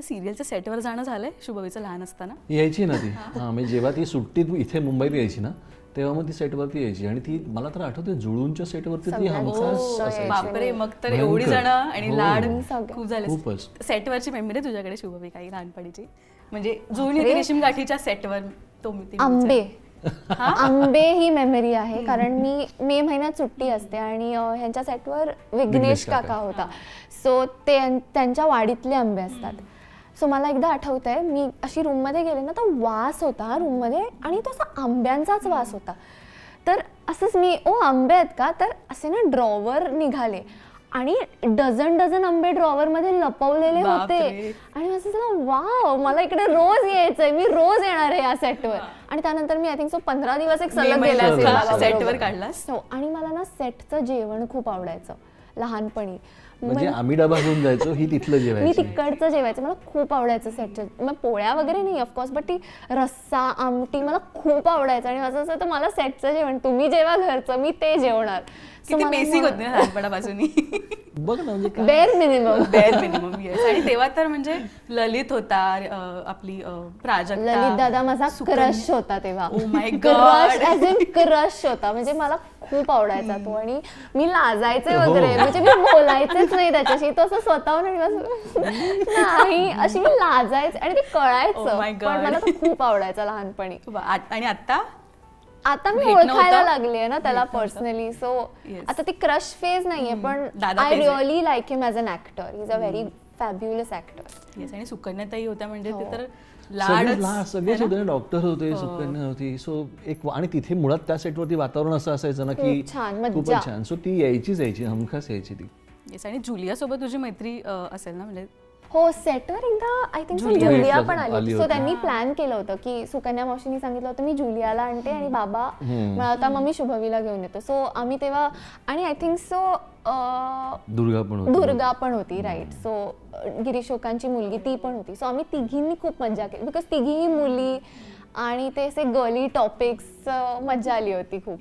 सिरियलच्या सेटवर जाणं झालंय शुभवीचं लहान असताना? यायची ना ती. हां, म्हणजे जेव्हा ती सुट्टीत इथे मुंबईत यायची ना तेव्हा मग ती सेटवरती यायची आणि ती मला तर आठवते जुळूंच्या सेटवरती ती हमखास असायची. बापरे, मग तर एवढी जण आणि लाड खूप झाले. खूपच. सेटवरची मेमरी तुझ्याकडे शुभवी काही लहानपणीची, म्हणजे जुळून येते रेशीम गाठीच्या सेटवर आंबे आंबे ही मेमरी आहे. कारण मी मे महिन्यात सुट्टी असते आणि ह्यांच्या सेटवर विघ्नेश काका होता. सो ते त्यांच्या वाडीतले आंबे असतात. सो मला एकदा आठवत आहे, मी अशी रूममध्ये गेले ना तर वास होता रूममध्ये आणि तो असा आंब्यांचाच वास होता. तर असंच मी आंबे आहेत का, तर असे ना ड्रॉवर निघाले आणि डझन आंबे ड्रॉवरमध्ये लपवलेले होते आणि असं झालं वाव, मला इकडे रोज यायचंय, मी रोज येणार आहे या सेटवर. आणि त्यानंतर मी आय थिंक 15 दिवस एक सलग गेला सेटवर काढलास. आणि मला ना सेटचं जेवण खूप आवडायचं लहानपणी. म्हणजे आम्ही डबा घेऊन जायचो, ही तिथलं जेवायची. मी तिकडचं जेवायचं, मला खूप आवडायचं सेटचं. मग पोळ्या वगैरे नाही ऑफकोर्स, बट ती रस्सा आमटी मला खूप आवडायचं. आणि असं असं तर मला सेटचं जेवण, तुम्ही जेव्हा घरचं मी ते जेवणार. किती बेसिक होते ना लहानपणापासून. बघ ना, म्हणजे बेअर मिनिमम. येस. आणि तेव्हा तर म्हणजे ललित होता, आपली प्राजक्ता, ललित दादा माझा क्रश होता तेव्हा. Oh my God, as in crush होता. म्हणजे मला खूप आवडायचा तो. आणि मी लाजायचे वगैरे, म्हणजे मी बोलायचेच नाही त्याच्याशी, तो असं स्वतःहून नाही अशी मी लाजायचे आणि ते कळायचं. पण मला तो खूप आवडायचा लहानपणी. आणि आता मी ओळखायला लागली ना त्याला पर्सनली. सो आता ती क्रश फेज नाहीये, पण I really like him as an actor. He is a very fabulous actor. Yes. आणि सुकन्याताई होत्या म्हणजे ते तर सगळेच होते ना, डॉक्टर होते, सुकन्या होती. सो एक आणि तिथे मुळात त्या सेटवरती वातावरण असं असायचं ना की खूपच छान. सो ती यायची हमखास यायची ती. येस. आणि जुलिया सोबत तुझी मैत्री असेल ना? म्हणजे हो, सेटवर एकदा आय थिंक जुलिया पण आली. सो त्यांनी प्लॅन केलं होतं की सुकन्या मावशींनी सांगितलं होतं मी जुलियाला आणते आणि बाबा आता मग मी शुभवीला घेऊन येतो. सो आम्ही तेव्हा, आणि आय थिंक सो दुर्गा पण होती राईट. सो गिरीश शोकांची मुलगी ती पण होती. सो आम्ही तिघींनी खूप मजा केली, बिकॉज तिघीही मुली आणि ते असे गर्ली टॉपिक्स, मजा आली होती खूप.